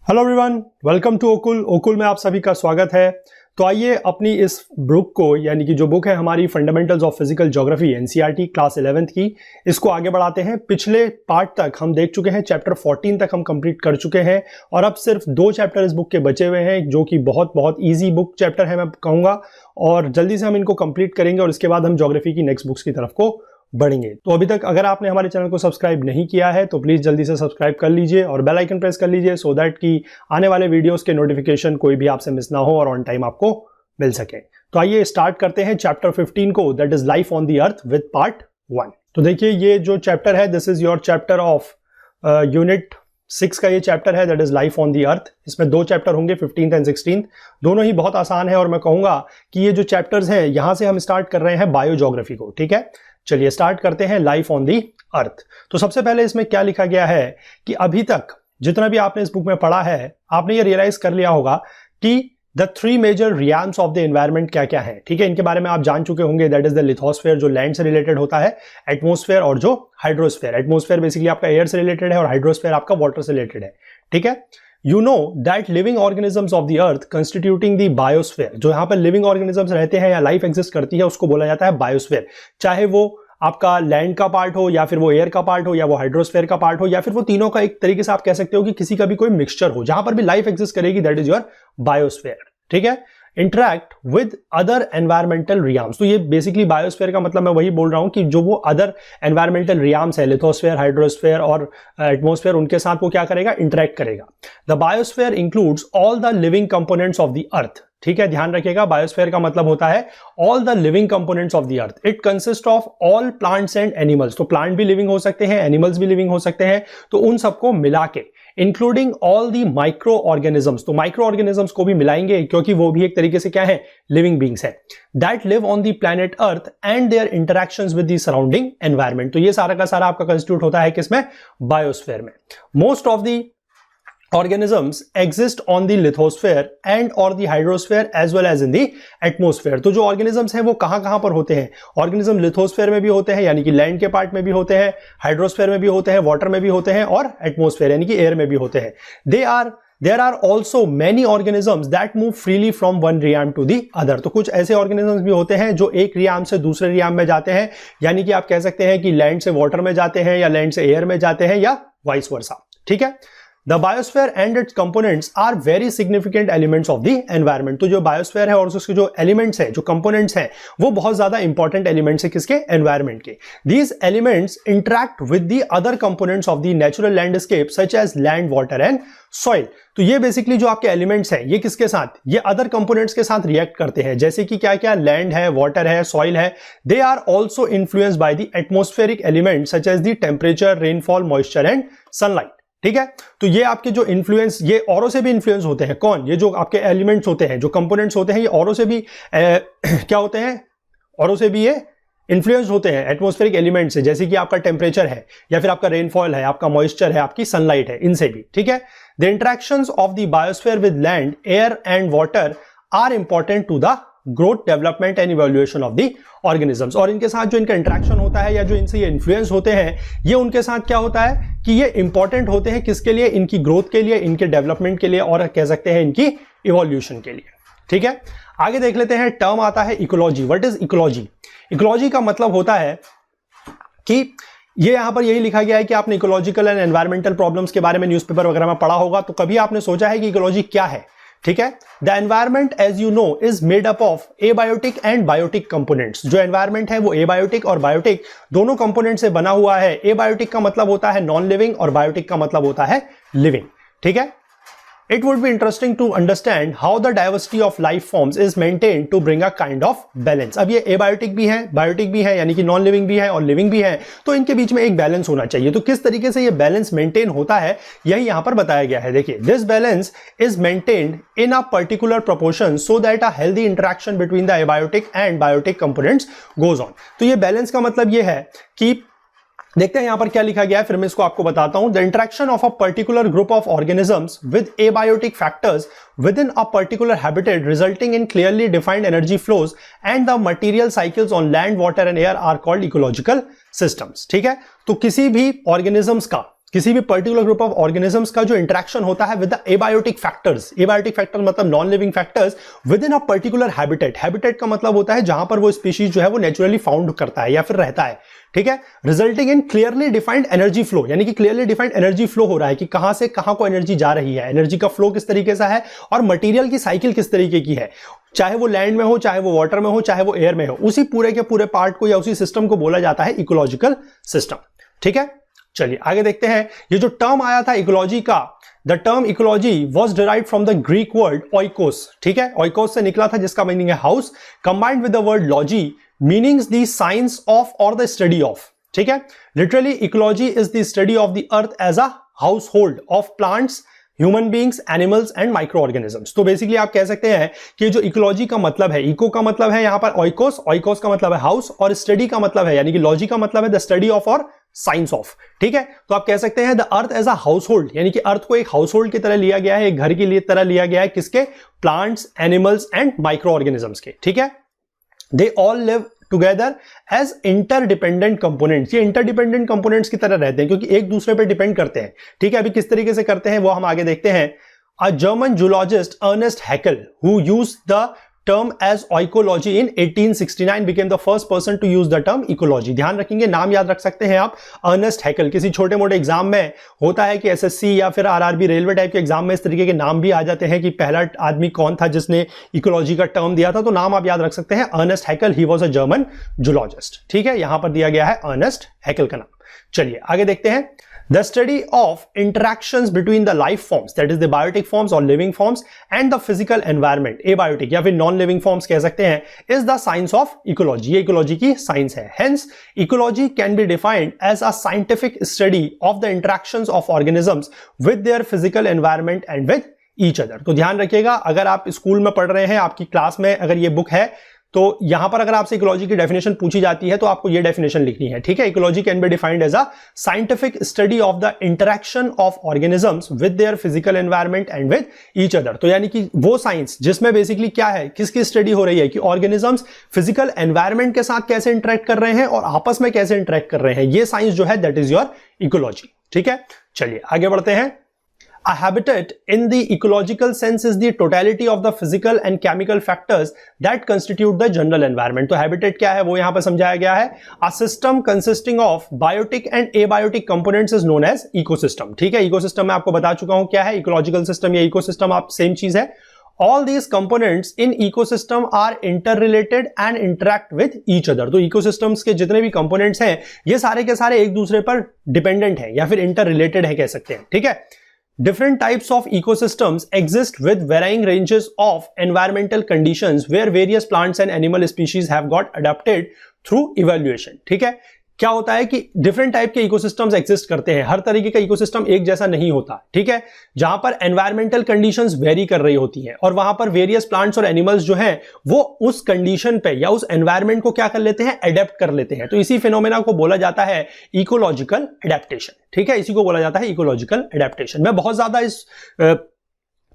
Hello everyone, welcome to ओकुल में आप सभी का स्वागत है। तो आइए अपनी इस बुक को, यानी कि जो बुक है हमारी fundamentals of physical geography NCERT class 11th की, इसको आगे बढ़ाते हैं। पिछले पार्ट तक हम देख चुके हैं, चैप्टर 14 तक हम कंप्लीट कर चुके हैं और अब सिर्फ 2 चैप्टर इस बुक के बचे हुए हैं, जो कि बहुत ईजी बुक चैप्टर है मैं कहूँगा, और जल्दी से हम इनको कंप्लीट करेंगे और इसके बाद हम ज्योग्राफी की नेक्स्ट बुक्स की तरफ को बढ़ेंगे। तो अभी तक अगर आपने हमारे चैनल को सब्सक्राइब नहीं किया है तो प्लीज जल्दी से सब्सक्राइब कर लीजिए और बेल आइकन प्रेस कर लीजिए, सो दैट कि आने वाले वीडियोस के नोटिफिकेशन कोई भी आपसे मिस ना हो और ऑन टाइम आपको मिल सके। तो आइए स्टार्ट करते हैं चैप्टर 15 को, that is life on the earth with part 1। तो देखिए, ये जो चैप्टर है, this is your chapter of unit 6 का ये चैप्टर है, that is life on the earth. इसमें 2 चैप्टर होंगे, 15th एंड 16th। दोनों ही बहुत आसान है और मैं कहूंगा कि ये जो चैप्टर्स हैं, यहां से हम स्टार्ट कर रहे हैं बायोज्योग्राफी को। ठीक है, चलिए स्टार्ट करते हैं लाइफ ऑन दी अर्थ। तो सबसे पहले इसमें क्या लिखा गया है कि अभी तक जितना भी आपने इस बुक में पढ़ा है, आपने ये रियलाइज कर लिया होगा कि the 3 major realms of the environment क्या क्या है। ठीक है, इनके बारे में आप जान चुके होंगे। दैट इज द लिथोस्फेयर, जो लैंड से रिलेटेड होता है, एटमोस्फेयर और जो हाइड्रोस्फेयर। एटमोस्फेयर बेसिकली आपका एयर से रिलेटेड है और हाइड्रोस्फेयर आपका वाटर से रिलेटेड है। ठीक है, You know that living organisms of the earth constituting the biosphere, जो यहाँ पर लिविंग ऑर्गेनिजम्स रहते हैं या लाइफ एग्जिस्ट करती है, उसको बोला जाता है बायोस्फेयर। चाहे वो आपका लैंड का पार्ट हो, या फिर वो एयर का पार्ट हो, या वो हाइड्रोस्फेयर का पार्ट हो, या फिर वो तीनों का एक तरीके से आप कह सकते हो कि किसी का भी कोई मिक्सचर हो, जहां पर भी लाइफ एग्जिस्ट करेगी, दैट इज योर बायोस्फेयर। ठीक है, interact with other environmental reams. तो ये बेसिकली बायोस्फेयर का मतलब मैं वही बोल रहा हूं कि जो वो अदर एनवायरमेंटल रियाम्स है, लिथोस्फेयर, हाइड्रोस्फेयर और एटमोस्फेयर, उनके साथ वो क्या करेगा, इंटरैक्ट करेगा। The biosphere includes all the living components of the अर्थ। ठीक है, ध्यान रखिएगा, बायोस्फेयर का मतलब होता है all the living components of the earth. It consist of all plants and animals. तो प्लांट भी लिविंग हो सकते हैं, एनिमल्स भी लिविंग हो सकते हैं, तो उन सबको मिला के, including all the micro organisms. तो माइक्रो ऑर्गेनिजम्स को भी मिलाएंगे, क्योंकि वो भी एक तरीके से क्या है, लिविंग बींग्स है, that live on the planet Earth and their interactions with the surrounding environment. तो ये सारा का सारा आपका कंस्टिट्यूट होता है किसमें, बायोस्फेयर में। Most of the organisms exist on the lithosphere and or the hydrosphere as well as in the atmosphere। तो जो organisms हैं वो कहां पर होते हैं, organism lithosphere में भी होते हैं, यानी कि लैंड के पार्ट में भी होते हैं, हाइड्रोस्फेयर में भी होते हैं, वाटर में भी होते हैं, और एटमोस्फेयर यानी कि एयर में भी होते हैं। There are also many organisms that move freely from one realm to the other। तो कुछ ऐसे organisms भी होते हैं जो एक रियाम से दूसरे रियाम में जाते हैं, यानी कि आप कह सकते हैं कि लैंड से वाटर में जाते हैं, या लैंड से एयर में जाते हैं, या वाइस वर्सा। ठीक है, The biosphere and its components are very significant elements of the environment। तो जो बायोस्फेयर है और उसके जो एलिमेंट्स हैं, जो कंपोनेंट्स हैं, वो बहुत ज्यादा इंपॉर्टेंट एलिमेंट्स है किसके, एनवायरमेंट के। These elements interact with the other components of the natural landscape such as land, water and soil। तो ये बेसिकली जो आपके एलिमेंट्स हैं, ये किसके साथ, ये अदर कंपोनेंट्स के साथ रिएक्ट करते हैं, जैसे कि क्या क्या, लैंड है, वाटर है, सॉइल है। They are also influenced by the atmospheric element such as the temperature, rainfall, moisture and sunlight. ठीक है, तो ये आपके जो इन्फ्लुएंस, ये औरों से भी इन्फ्लुएंस होते हैं। कौन, ये जो आपके एलिमेंट्स होते हैं, जो कंपोनेंट्स होते हैं, ये औरों से भी क्या होते हैं, औरों से भी ये इन्फ्लुएंस होते हैं एटमॉस्फेरिक एलिमेंट से, जैसे कि आपका टेम्परेचर है, या फिर आपका रेनफॉल है, आपका मॉइस्चर है, आपकी सनलाइट है, इनसे भी। ठीक है, the interactions of the biosphere with land, air and water are important to the growth, development and evolution of the organisms. और इनके साथ जो इनका इंटरेक्शन होता है, या जो इनसे ये इन्फ्लुएंस होते हैं, ये उनके साथ क्या होता है कि ये इंपॉर्टेंट होते हैं किसके लिए, इनकी ग्रोथ के लिए, इनके डेवलपमेंट के लिए, और कह सकते हैं इनकी इवोल्यूशन के लिए। ठीक है, आगे देख लेते हैं, टर्म आता है ecology. What is ecology? Ecology का मतलब होता है कि ये यहां पर यही लिखा गया है कि आपने इकोलॉजिकल एंड एनवायरमेंटल प्रॉब्लम्स के बारे में न्यूज़पेपर वगैरह में पढ़ा होगा, तो कभी आपने सोचा है कि इकोलॉजी क्या है? ठीक है, the environment as you know is made up of abiotic and biotic components. जो एनवायरमेंट है वो एबायोटिक और बायोटिक दोनों कंपोनेंट से बना हुआ है। एबायोटिक का मतलब होता है नॉन लिविंग और बायोटिक का मतलब होता है लिविंग। ठीक है, it would be interesting to understand how the diversity of life forms is maintained to bring a kind of balance। अब ये एबायोटिक भी है, बायोटिक भी है, यानी कि नॉन लिविंग भी है और लिविंग भी है, तो इनके बीच में एक बैलेंस होना चाहिए। तो किस तरीके से ये बैलेंस मेंटेन होता है, यही यहां पर बताया गया है। देखिए, this balance is maintained in a particular proportion so that a healthy interaction between the abiotic and biotic components goes on. तो ये बैलेंस का मतलब ये है कि देखते हैं यहां पर क्या लिखा गया है, फिर मैं इसको आपको बताता हूं। The interaction of a particular group of organisms with abiotic factors within a particular habitat resulting in clearly defined energy flows and the material cycles on land, water and air are called ecological systems. ठीक है, तो किसी भी organisms का किसी भी particular group of organisms का जो इंटरेक्शन होता है with the abiotic factors, abiotic factor मतलब non living factors within a particular habitat, habitat का मतलब होता है जहां पर वो स्पीशीज जो है वो नेचुरली फाउंड करता है या फिर रहता है, ठीक है, resulting in clearly defined energy flow, यानी कि क्लियरली डिफाइंड एनर्जी फ्लो हो रहा है कि कहां से कहां को एनर्जी जा रही है, एनर्जी का फ्लो किस तरीके से है और मटेरियल की साइकिल किस तरीके की है, चाहे वो लैंड में हो, चाहे वो वाटर में हो, चाहे वो एयर में हो, उसी पूरे के पूरे पार्ट को या उसी सिस्टम को बोला जाता है इकोलॉजिकल सिस्टम, ठीक है। चलिए आगे देखते हैं। ये जो टर्म आया था इकोलॉजी का, the term ecology was derived from the Greek word oikos, ठीक है, ओइकोस से निकला था जिसका मीनिंग है house, combined with the word logy meanings the science of और द स्टडी ऑफ, ठीक है। Literally ecology is the study of the earth as a household of plants, human beings, animals and micro organisms. तो basically आप कह सकते हैं कि जो इकोलॉजी का मतलब है, इको का मतलब है यहां पर ओइकोस, ओइकोस का मतलब है हाउस, और स्टडी का मतलब है यानी कि लॉजी का मतलब है द स्टडी ऑफ और साइंस ऑफ, ठीक है। तो आप कह सकते हैं the earth as a household, यानी कि अर्थ को एक हाउस होल्ड की तरह लिया गया है, एक घर की लिए तरह लिया गया है, किसके, plants, animals and micro organisms के, ठीक है। They all live together as interdependent components, ये इंटरडिपेंडेंट कंपोनेंट्स की तरह रहते हैं क्योंकि एक दूसरे पर डिपेंड करते हैं, ठीक है। अभी किस तरीके से करते हैं वो हम आगे देखते हैं। A German zoologist Ernst Haeckel who used the term as oikology in 1869 became the first person to use the term ecology। ध्यान रखेंगे, नाम याद रख सकते हैं आप, अर्नेस्ट हैकेल। किसी छोटे मोटे एग्जाम में होता है कि एसएससी या फिर आरआरबी रेलवे टाइप के एग्जाम में इस तरीके के नाम भी आ जाते हैं कि पहला आदमी कौन था जिसने इकोलॉजी का टर्म दिया था, तो नाम आप याद रख सकते हैं Ernst Haeckel, he was a German zoologist, ठीक है। यहां पर दिया गया है अर्नेस्ट हैकेल का नाम। चलिए आगे देखते हैं। The study of interactions between the life forms, that is the biotic forms or living forms, and the physical environment, abiotic या फिर non-living forms कह सकते हैं, is the science of ecology। ये ecology की science है। Hence, ecology can be defined as a scientific study of the interactions of organisms with their physical environment and with each other। तो ध्यान रखिएगा, अगर आप स्कूल में पढ़ रहे हैं, आपकी क्लास में अगर ये बुक है, तो यहां पर अगर आपसे इकोलॉजी की डेफिनेशन पूछी जाती है तो आपको ये डेफिनेशन लिखनी है, ठीक है। Ecology can be defined as a scientific study of the interaction of organisms with their physical environment and with each other. तो यानी कि वो साइंस जिसमें बेसिकली क्या है, किसकी स्टडी हो रही है कि ऑर्गेनिजम्स फिजिकल एनवायरनमेंट के साथ कैसे इंटरेक्ट कर रहे हैं और आपस में कैसे इंटरेक्ट कर रहे हैं, ये साइंस जो है दैट इज योर इकोलॉजी, ठीक है। चलिए आगे बढ़ते हैं। A habitat in the ecological sense is the totality of the physical and chemical factors that constitute the general environment। तो habitat क्या है वो यहां पर समझाया गया है। A system consisting of biotic and abiotic components is known as ecosystem। ठीक है, ecosystem मैं आपको बता चुका हूं क्या है, ecological system या ecosystem आप सेम चीज है। All these components in ecosystem are interrelated and interact with each other। तो ecosystems के जितने भी components हैं ये सारे के सारे एक दूसरे पर डिपेंडेंट हैं या फिर interrelated है कह सकते हैं, ठीक है। Different types of ecosystems exist with varying ranges of environmental conditions where various plants and animal species have got adapted through evolution। ठीक है, क्या होता है कि डिफरेंट टाइप के इकोसिस्टम्स एग्जिस्ट करते हैं, हर तरीके का इकोसिस्टम एक जैसा नहीं होता, ठीक है। जहां पर एनवायरमेंटल कंडीशंस वेरी कर रही होती हैं और वहां पर वेरियस प्लांट्स और एनिमल्स जो हैं वो उस कंडीशन पे या उस एनवायरमेंट को क्या कर लेते हैं, अडेप्ट कर लेते हैं। तो इसी फिनोमेना को बोला जाता है इकोलॉजिकल अडेप्टेशन, ठीक है, इसी को बोला जाता है इकोलॉजिकल अडेप्टेशन। मैं बहुत ज्यादा इस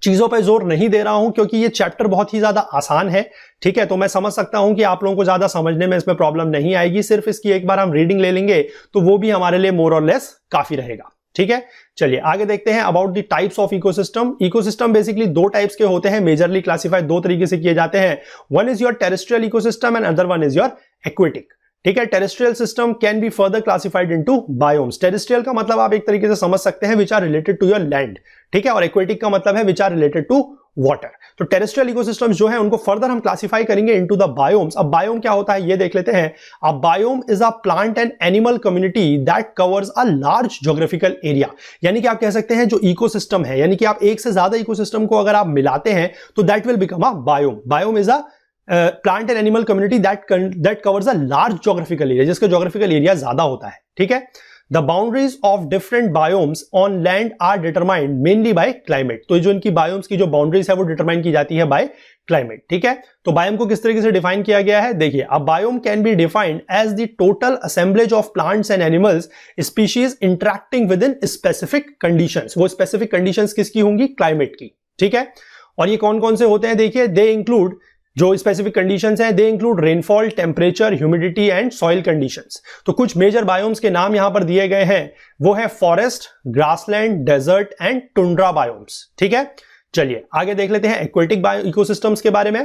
चीजों पे जोर नहीं दे रहा हूं क्योंकि ये चैप्टर बहुत ही ज्यादा आसान है, ठीक है। तो मैं समझ सकता हूं कि आप लोगों को ज्यादा समझने में इसमें प्रॉब्लम नहीं आएगी, सिर्फ इसकी एक बार हम रीडिंग ले लेंगे तो वो भी हमारे लिए मोर और लेस काफी रहेगा, ठीक है। चलिए आगे देखते हैं about the types of ecosystem. Ecosystem basically दो टाइप्स के होते हैं, मेजरली क्लासिफाइड दो तरीके से किए जाते हैं। One is your terrestrial ecosystem and other one is your aquatic, ठीक है। Terrestrial system can be further classified into biomes. Terrestrial का मतलब आप एक तरीके से समझ सकते हैं which are related to your land, ठीक है, और एक्वेटिक का मतलब है which are related to water. तो टेरेस्ट्रियल इकोसिस्टम्स जो है उनको फर्दर हम क्लासिफाई करेंगे इनटू द बायोम्स। अब बायोम क्या होता है ये देख लेते हैं। A biome is a plant and animal community that covers a large geographical area. यानी कि आप कह सकते हैं जो इकोसिस्टम है, यानी कि आप एक से ज्यादा इकोसिस्टम को अगर आप मिलाते हैं तो that will become a biome. Biome is a plant and animal community that covers a large geographical area, जिसका ज्योग्राफिकल एरिया ज्यादा होता है, ठीक है। The boundaries of different biomes on land are determined mainly by climate। तो जो इनकी biomes की जो बाउंड्रीज है वो डिटरमाइन की जाती है बाय क्लाइमेट, ठीक है। तो बायोम को किस तरीके से डिफाइन किया गया है, देखिए, a biome can be defined as the total assemblage of plants and animals species interacting within specific conditions. वो स्पेसिफिक कंडीशंस किसकी होंगी, क्लाइमेट की, ठीक है। और ये कौन कौन से होते हैं देखिए, दे इंक्लूड जो स्पेसिफिक कंडीशंस हैं, they include rainfall, temperature, humidity and soil conditions. तो कुछ मेजर बायोम्स के नाम यहां पर दिए गए हैं, वो है forest, grassland, desert and tundra biomes. ठीक है, चलिए आगे देख लेते हैं एक्वेटिक इकोसिस्टम्स के बारे में।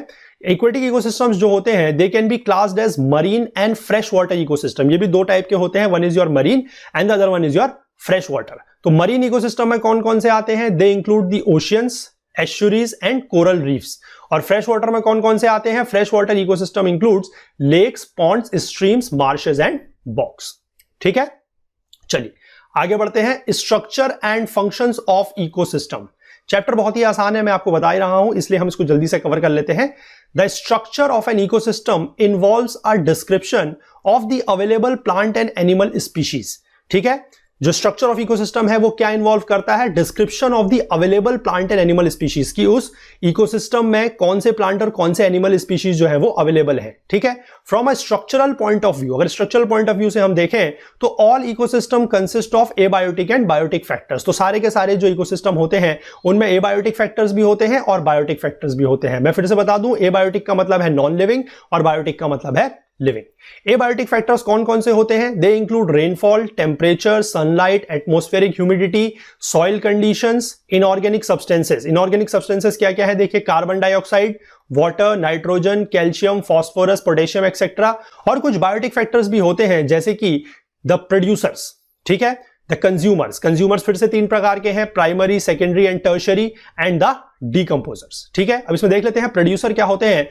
एक्वेटिक इकोसिस्टम्स जो होते हैं, they can be classed as marine and freshwater ecosystem. ये भी दो टाइप के होते हैं, one is your marine and the other one is your freshwater. तो मरीन इकोसिस्टम में कौन कौन से आते हैं? They include the oceans, estuaries and coral reefs. और फ्रेश वाटर में कौन कौन से आते हैं? Freshwater ecosystem includes lakes, ponds, streams, marshes and bogs. ठीक है, चलिए आगे बढ़ते हैं। Structure and functions of ecosystem. Chapter बहुत ही आसान है, मैं आपको बता ही रहा हूं, इसलिए हम इसको जल्दी से कवर कर लेते हैं। The structure of an ecosystem involves a description of the available plant and animal species. ठीक है, जो स्ट्रक्चर ऑफ इकोसिस्टम है वो क्या इन्वॉल्व करता है? Description of the available plant and animal species, की उस इकोसिस्टम में कौन से प्लांट और कौन से एनिमल स्पीशीज जो है वो अवेलेबल है। ठीक है, from a structural point of view, अगर स्ट्रक्चरल पॉइंट ऑफ व्यू से हम देखें तो all ecosystem consist of abiotic and biotic factors. तो सारे के सारे जो इकोसिस्टम होते हैं उनमें एबायोटिक फैक्टर्स भी होते हैं और बायोटिक फैक्टर्स भी होते हैं। मैं फिर से बता दूं, एबायोटिक का मतलब है नॉन लिविंग और बायोटिक का मतलब है लिविंग। एबायोटिक फैक्टर्स कौन कौन से होते हैं? They include rainfall, temperature, sunlight, atmospheric humidity, soil conditions, inorganic substances. Inorganic substances क्या क्या है? देखिए, carbon dioxide, water, nitrogen, calcium, phosphorus, potassium etcetera. और कुछ बायोटिक फैक्टर्स भी होते हैं जैसे कि द प्रोड्यूसर्स। ठीक है, द कंज्यूमर्स। कंज्यूमर्स फिर से तीन प्रकार के हैं, primary, secondary and tertiary, and the decomposers. ठीक है, अब इसमें देख लेते हैं प्रोड्यूसर क्या होते हैं।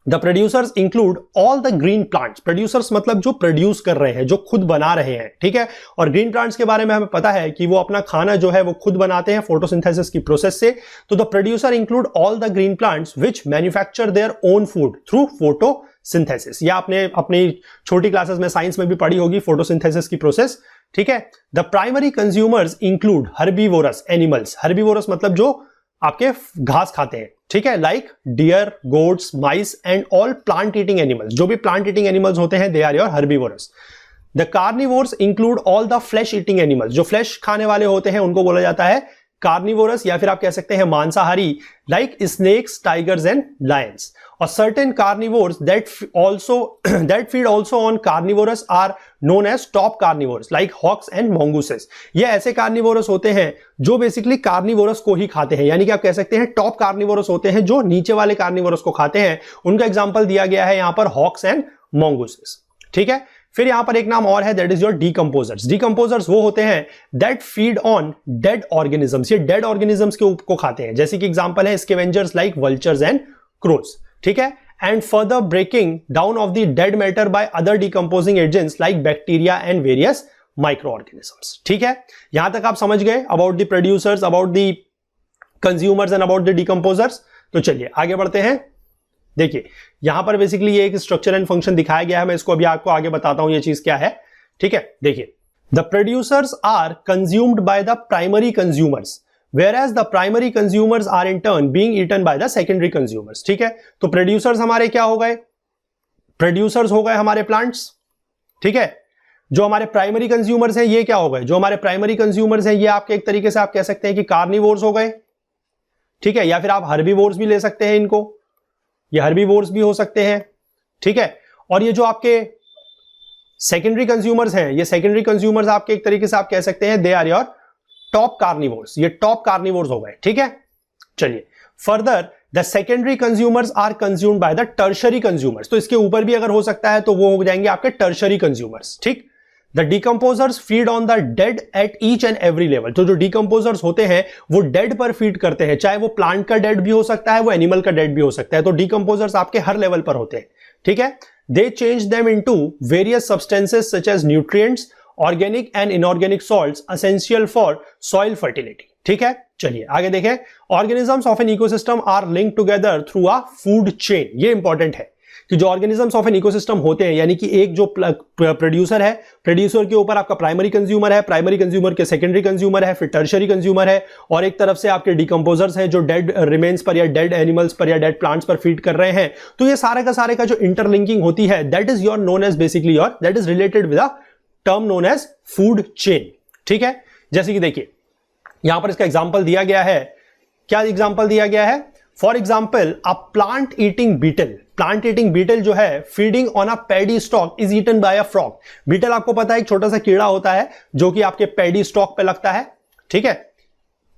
The producers include all the green plants। Producers मतलब जो प्रोड्यूस कर रहे हैं, जो खुद बना रहे हैं। ठीक है, और ग्रीन प्लांट्स के बारे में हमें पता है कि वो अपना खाना जो है वो खुद बनाते हैं फोटोसिंथेसिस की प्रोसेस से। तो the producer include all the green plants which manufacture their own food through photosynthesis. या आपने अपनी छोटी क्लासेस में साइंस में भी पढ़ी होगी फोटोसिंथेसिस की प्रोसेस। ठीक है, the primary consumers include herbivorous animals. Herbivorous मतलब जो आपके घास खाते हैं। ठीक है, like deer, goats, mice and all plant eating animals. जो भी प्लांट ईटिंग एनिमल्स होते हैं they are your herbivorous. The carnivores include all the flesh eating animals. जो फ्लैश खाने वाले होते हैं उनको बोला जाता है कार्निवोरस, या फिर आप कह सकते हैं मांसाहारी, like snakes, tigers and lions. और certain carnivores that feed also on carnivores are known as top carnivores, like hawks and mongooses. ये ऐसे कार्निवोरस होते हैं जो बेसिकली कार्निवोरस को ही खाते हैं, यानी कि आप कह सकते हैं टॉप कार्निवोरस होते हैं जो नीचे वाले कार्निवोरस को खाते हैं। उनका एग्जाम्पल दिया गया है यहां पर हॉक्स एंड मोंगूसेस। ठीक है, फिर यहां पर एक नाम और है, that is your decomposers. Decomposers वो होते हैं that feed on dead organisms. ये डेड ऑर्गेनिजम्स को खाते हैं, जैसे कि एग्जांपल है scavengers like vultures and crows. ठीक है, and further breaking down of the dead matter by other decomposing agents like bacteria and various micro organisms. ठीक है, यहां तक आप समझ गए about the producers, about the consumers and about the decomposers. तो चलिए आगे बढ़ते हैं। देखिए, यहां पर बेसिकली ये एक स्ट्रक्चर एंड फंक्शन दिखाया गया है, मैं इसको अभी आपको आगे बताता हूं ये चीज क्या है। ठीक है, देखिए, the producers are consumed by the primary consumers, whereas the primary consumers are in turn being eaten by the secondary consumers। ठीक है, तो प्रोड्यूसर्स हमारे क्या हो गए? प्रोड्यूसर्स हो गए हमारे प्लांट्स। ठीक है, जो हमारे प्राइमरी कंज्यूमर्स हैं ये क्या हो गए? जो हमारे प्राइमरी कंज्यूमर्स हैं ये आपके एक तरीके से आप कह सकते हैं कि कार्निवोर्स हो गए। ठीक है, या फिर आप हर्बीवोर्स भी ले सकते हैं इनको, ये हर्बीवोर्स भी हो सकते हैं। ठीक है, और ये जो आपके सेकेंडरी कंज्यूमर्स हैं, ये सेकेंडरी कंज्यूमर्स आपके एक तरीके से आप कह सकते हैं they are your top carnivores. ये टॉप कार्निवोर्स हो गए। ठीक है, चलिए further the secondary consumers are consumed by the tertiary consumers. तो इसके ऊपर भी अगर हो सकता है तो वो हो जाएंगे आपके टर्शरी कंज्यूमर्स। ठीक, the decomposers feed on the dead at each and every level. तो जो डीकंपोजर्स होते हैं वो डेड पर फीड करते हैं, चाहे वो प्लांट का डेड भी हो सकता है, वो एनिमल का डेड भी हो सकता है। तो डीकंपोजर्स आपके हर लेवल पर होते हैं। ठीक है, they change them into various substances such as nutrients, organic and inorganic salts essential for soil fertility. ठीक है, चलिए आगे देखें। Organisms of an ecosystem are linked together through a food chain. ये इंपॉर्टेंट है कि जो ऑर्गेनिजम्स ऑफ एन इकोसिस्टम होते हैं, यानी कि एक जो प्रोड्यूसर है, प्रोड्यूसर के ऊपर आपका प्राइमरी कंज्यूमर है, प्राइमरी कंज्यूमर के सेकेंडरी कंज्यूमर है, फिर टर्शरी कंज्यूमर है, और एक तरफ से आपके डीकंपोजर्स हैं जो डेड रिमेन्स पर या डेड एनिमल्स पर या डेड प्लांट्स पर फीड कर रहे हैं। तो ये सारे का जो इंटरलिंकिंग होती है that is your known as basically your that is related with a term known as food chain. ठीक है, जैसे कि देखिए यहां पर इसका एग्जांपल दिया गया है। क्या एग्जांपल दिया गया है? For example a plant eating beetle जो है feeding on a paddy stalk is eaten by a frog. Beetle आपको पता है एक छोटा सा कीड़ा होता है जो कि आपके पैडी स्टॉक पे लगता है, ठीक है,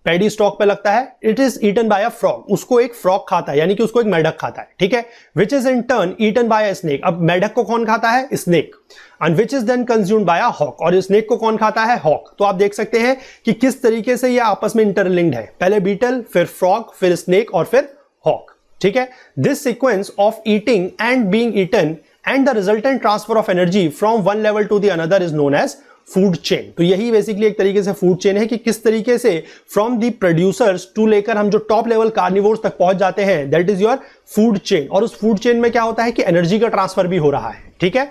पैडी स्टॉक पे लगता है। It is eaten by a frog, उसको एक फ्रॉग खाता है, यानी कि उसको एक मेढक खाता है, ठीक है। Which is in turn eaten by a snake, अब मेढक को कौन खाता है? Snake. And which is then consumed by a hawk, और स्नेक को कौन खाता है? हॉक। तो आप देख सकते हैं कि किस तरीके से ये आपस में इंटरलिंक्ड है, पहले बीटल, फिर फ्रॉग, फिर स्नेक और फिर हॉक, ठीक है। This sequence of eating and being eaten and the resultant transfer of energy from one level to the another is known as food chain. तो यही बेसिकली एक तरीके से फूड चेन है कि किस तरीके से फ्रॉम दी प्रोड्यूसर्स टू लेकर हम जो टॉप लेवल कार्निवोर्स तक पहुंच जाते हैं, that is your food chain. और उस फूड चेन में क्या होता है कि एनर्जी का ट्रांसफर भी हो रहा है, ठीक है।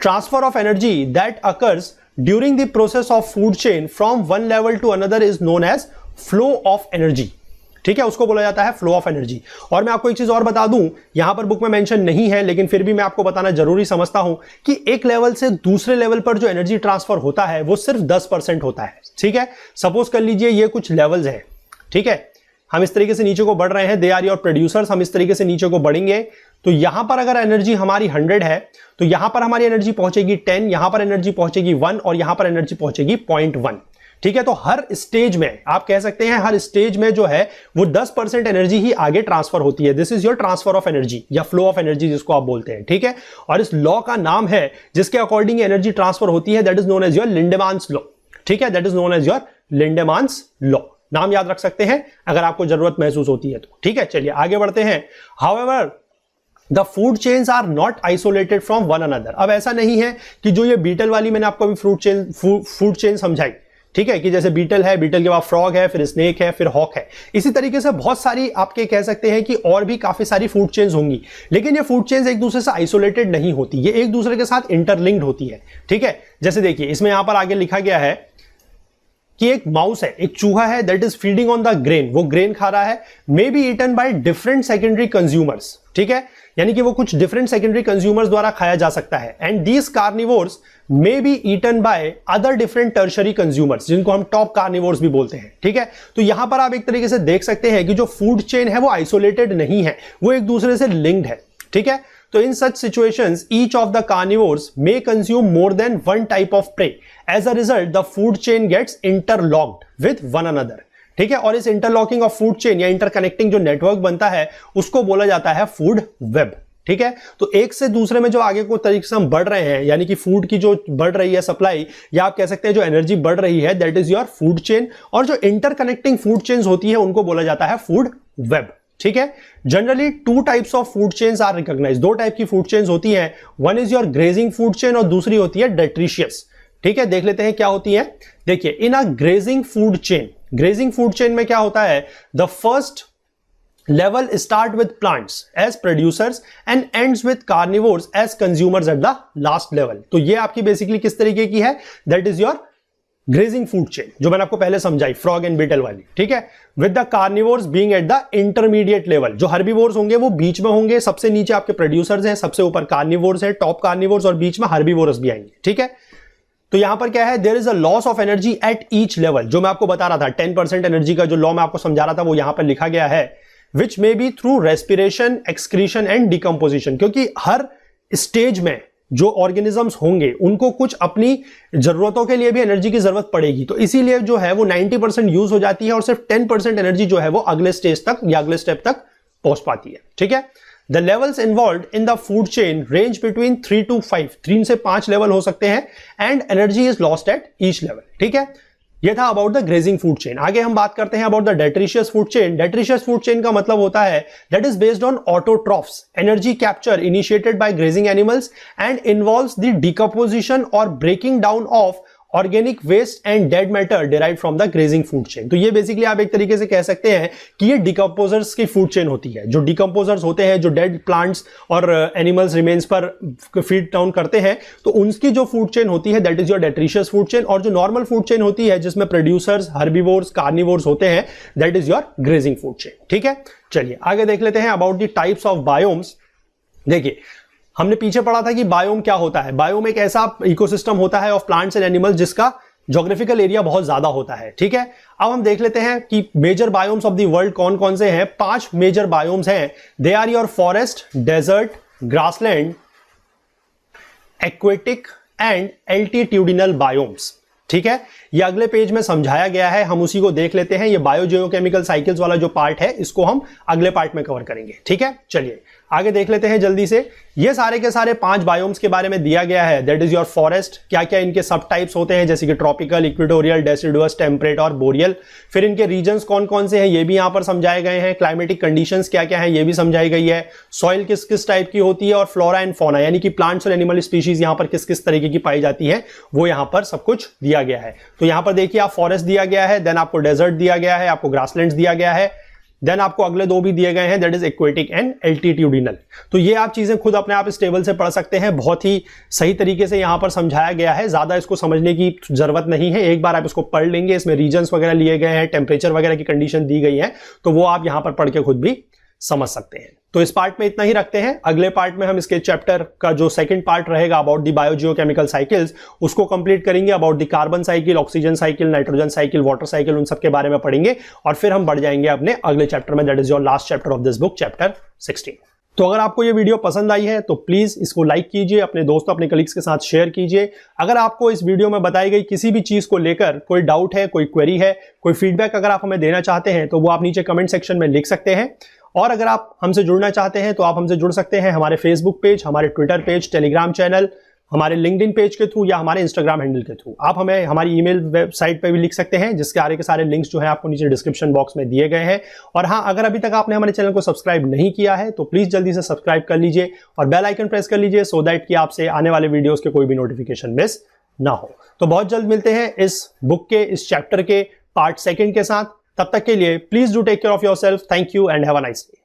Transfer of energy that occurs during the process of food chain from one level to another is known as flow of energy, ठीक है, उसको बोला जाता है फ्लो ऑफ एनर्जी। और मैं आपको एक चीज और बता दूं, यहां पर बुक में मेंशन नहीं है लेकिन फिर भी मैं आपको बताना जरूरी समझता हूं कि एक लेवल से दूसरे लेवल पर जो एनर्जी ट्रांसफर होता है वो सिर्फ 10% होता है, ठीक है। सपोज कर लीजिए ये कुछ लेवल्स हैं, ठीक है, हम इस तरीके से नीचे को बढ़ रहे हैं, दे आर योर प्रोड्यूसर्स, हम इस तरीके से नीचे को बढ़ेंगे। तो यहां पर अगर एनर्जी हमारी 100 है तो यहां पर हमारी एनर्जी पहुंचेगी 10, यहां पर एनर्जी पहुंचेगी 1 और यहां पर एनर्जी पहुंचेगी 0.1, ठीक है। तो हर स्टेज में आप कह सकते हैं हर स्टेज में जो है वो 10% एनर्जी ही आगे ट्रांसफर होती है। This is your transfer of energy या फ्लो ऑफ एनर्जी जिसको आप बोलते हैं, ठीक है। और इस लॉ का नाम है जिसके अकॉर्डिंग एनर्जी ट्रांसफर होती है, that is known as your Lindeman's law, ठीक है, that is known as your Lindeman's law. नाम याद रख सकते हैं अगर आपको जरूरत महसूस होती है तो, ठीक है। चलिए आगे बढ़ते हैं। However the food chains are not isolated from one another. अब ऐसा नहीं है कि जो ये बीटल वाली मैंने आपको अभी फूड चेन समझाई, ठीक है, कि जैसे बीटल है, बीटल के बाद फ्रॉग है, फिर स्नेक है, फिर हॉक है, इसी तरीके से बहुत सारी आपके कह सकते हैं कि और भी काफी सारी फूड चेन्स होंगी। लेकिन ये फूड चेन्स एक दूसरे से आइसोलेटेड नहीं होती, ये एक दूसरे के साथ इंटरलिंक्ड होती है, ठीक है। जैसे देखिए इसमें यहां पर आगे लिखा गया है कि एक माउस है, एक चूहा है, that is feeding on the grain, वो ग्रेन खा रहा है, may be eaten by different secondary consumers, ठीक है, यानी कि वो कुछ डिफरेंट सेकेंडरी कंज्यूमर्स द्वारा खाया जा सकता है। And these carnivores may be eaten by other different tertiary consumers, जिनको हम टॉप कार्निवोर्स भी बोलते हैं, ठीक है। तो यहां पर आप एक तरीके से देख सकते हैं कि जो फूड चेन है वो आइसोलेटेड नहीं है, वो एक दूसरे से लिंक्ड है, ठीक है। तो in such situations, each of the carnivores may consume more than one type of prey. As a result, the food chain gets interlocked with one another. ठीक है, और इस इंटरलॉकिंग ऑफ फूड चेन या interconnecting जो network बनता है उसको बोला जाता है फूड वेब, ठीक है। तो एक से दूसरे में जो आगे को तरीके से हम बढ़ रहे हैं, यानी कि फूड की जो बढ़ रही है सप्लाई, या आप कह सकते हैं जो एनर्जी बढ़ रही है, that is your food chain. और जो इंटरकनेक्टिंग फूड चेन्स होती है उनको बोला जाता है फूड वेब, ठीक है। Generally 2 types of food chains are recognized, 2 type की फूड चेन्स होती हैं। One is your grazing food chain और दूसरी होती है डेट्रिशियस, ठीक है। देख लेते हैं क्या होती है। देखिए in a grazing food chain, grazing food chain में क्या होता है, the first level start with plants as producers and ends with carnivores as consumers at the last level। तो ये आपकी बेसिकली किस तरीके की है, that is your grazing food chain, जो मैंने आपको पहले समझाई फ्रॉग एंड बीटल वाली, ठीक है। With the carnivores being at the intermediate level, जो हर्बीवोर्स होंगे वो बीच में होंगे, सबसे नीचे आपके प्रोड्यूसर्स हैं, सबसे ऊपर कार्निवोर्स है, टॉप कार्निवोर्स, और बीच में हर्बीवोर्स भी आएंगे, ठीक है। तो यहां पर क्या है, there is a loss of energy at each level, जो मैं आपको बता रहा था 10% एनर्जी का जो लॉ मैं आपको समझा रहा था वो यहां पर लिखा गया है, which may be through respiration, excretion and decomposition. क्योंकि हर स्टेज में जो ऑर्गेनिजम्स होंगे उनको कुछ अपनी जरूरतों के लिए भी एनर्जी की जरूरत पड़ेगी, तो इसीलिए जो है वो 90% यूज हो जाती है और सिर्फ 10% एनर्जी जो है वो अगले स्टेज तक या अगले स्टेप तक पहुंच पाती है, ठीक है। The levels involved in the food chain range between 3 to 5, 3 से 5 लेवल हो सकते हैं, and energy is lost at each level, ठीक है। ये था about the grazing food chain. आगे हम बात करते हैं about the detritus food chain. Detritus food chain का मतलब होता है that is based on autotrophs, energy capture initiated by grazing animals and involves the decomposition और breaking down of organic waste and dead matter derived from the grazing food chain. तो ये basically आप एक तरीके से कह सकते हैं कि ये डिकम्पोजर्स की फूड चेन होती है। जो डिकम्पोजर्स होते हैं, जो डेड प्लांट्स और एनिमल्स रिमेन्स पर फीड डाउन करते हैं, तो उनकी जो फूड चेन होती है that is your detritus food chain. और जो नॉर्मल फूड चेन होती है जिसमें प्रोड्यूसर्स, हर्बीवोर्स, कार्निवोर्स होते हैं, that is your grazing food chain, ठीक है। चलिए आगे देख लेते हैं about the types of biomes. देखिए हमने पीछे पढ़ा था कि बायोम क्या होता है। बायोम एक ऐसा इकोसिस्टम होता है ऑफ प्लांट्स एंड एनिमल्स जिसका ज्योग्राफिकल एरिया बहुत ज्यादा होता है। ठीक है, अब हम देख लेते हैं कि major biomes of the world कौन कौन से हैं। 5 मेजर बायोम्स हैं। They are your forest, desert, grassland, aquatic and altitudinal biomes. ठीक है, ये अगले पेज में समझाया गया है, हम उसी को देख लेते हैं। ये बायोजियोकेमिकल साइकिल्स वाला जो पार्ट है इसको हम अगले पार्ट में कवर करेंगे। ठीक है, चलिए आगे देख लेते हैं जल्दी से। ये सारे के सारे 5 बायोम्स के बारे में दिया गया है। दैट इज योर फॉरेस्ट, क्या क्या इनके सब टाइप्स होते हैं, जैसे कि ट्रॉपिकल, इक्वेटोरियल, डेसिडुअस, टेम्परेट और बोरियल। फिर इनके रीजन्स कौन कौन से हैं ये भी यहां पर समझाए गए हैं। क्लाइमेटिक कंडीशंस क्या क्या है ये भी समझाई गई है। सॉइल किस किस टाइप की होती है और फ्लोरा एंड फौना यानी कि प्लांट्स और एनिमल स्पीशीज यहां पर किस किस तरीके की पाई जाती है वो यहां पर सब कुछ दिया गया है। तो यहां पर देखिए, आप फॉरेस्ट दिया गया है, देन आपको डेजर्ट दिया गया है, आपको ग्रासलैंड्स दिया गया है, देन आपको अगले 2 भी दिए गए हैं, दैट इज एक्वेटिक एंड एल्टीट्यूडिनल। तो ये आप चीजें खुद अपने आप इस टेबल से पढ़ सकते हैं। बहुत ही सही तरीके से यहां पर समझाया गया है, ज्यादा इसको समझने की जरूरत नहीं है। एक बार आप इसको पढ़ लेंगे, इसमें रीजन्स वगैरह लिए गए हैं, टेम्परेचर वगैरह की कंडीशन दी गई है, तो वो आप यहां पर पढ़ के खुद भी समझ सकते हैं। तो इस पार्ट में इतना ही रखते हैं। अगले पार्ट में हम इसके चैप्टर का जो सेकंड पार्ट रहेगा अबाउट द बायोजियोकेमिकल साइकिल्स उसको कंप्लीट करेंगे। About the carbon cycle, oxygen cycle, nitrogen cycle, water cycle, उन सब के बारे में पढ़ेंगे और फिर हम बढ़ जाएंगे अपने अगले चैप्टर में, that is your last chapter of this book, chapter 16। तो अगर आपको ये वीडियो पसंद आई है तो प्लीज इसको लाइक कीजिए, अपने दोस्तों अपने कलीग्स के साथ शेयर कीजिए। अगर आपको इस वीडियो में बताई गई किसी भी चीज को लेकर कोई डाउट है, कोई क्वेरी है, कोई फीडबैक अगर आप हमें देना चाहते हैं तो वो आप नीचे कमेंट सेक्शन में लिख सकते हैं। और अगर आप हमसे जुड़ना चाहते हैं तो आप हमसे जुड़ सकते हैं हमारे फेसबुक पेज, हमारे ट्विटर पेज, टेलीग्राम चैनल, हमारे लिंक्डइन पेज के थ्रू या हमारे इंस्टाग्राम हैंडल के थ्रू। आप हमें हमारी ईमेल वेबसाइट पे भी लिख सकते हैं, जिसके आगे के सारे लिंक्स जो है आपको नीचे डिस्क्रिप्शन बॉक्स में दिए गए हैं। और हाँ, अगर अभी तक आपने हमारे चैनल को सब्सक्राइब नहीं किया है तो प्लीज जल्दी से सब्सक्राइब कर लीजिए और बेल आइकन प्रेस कर लीजिए, सो दैट कि आपसे आने वाले वीडियोस के कोई भी नोटिफिकेशन मिस ना हो। तो बहुत जल्द मिलते हैं इस बुक के इस चैप्टर के पार्ट 2 के साथ। तब तक के लिए please do take care of yourself. Thank you and have a nice day.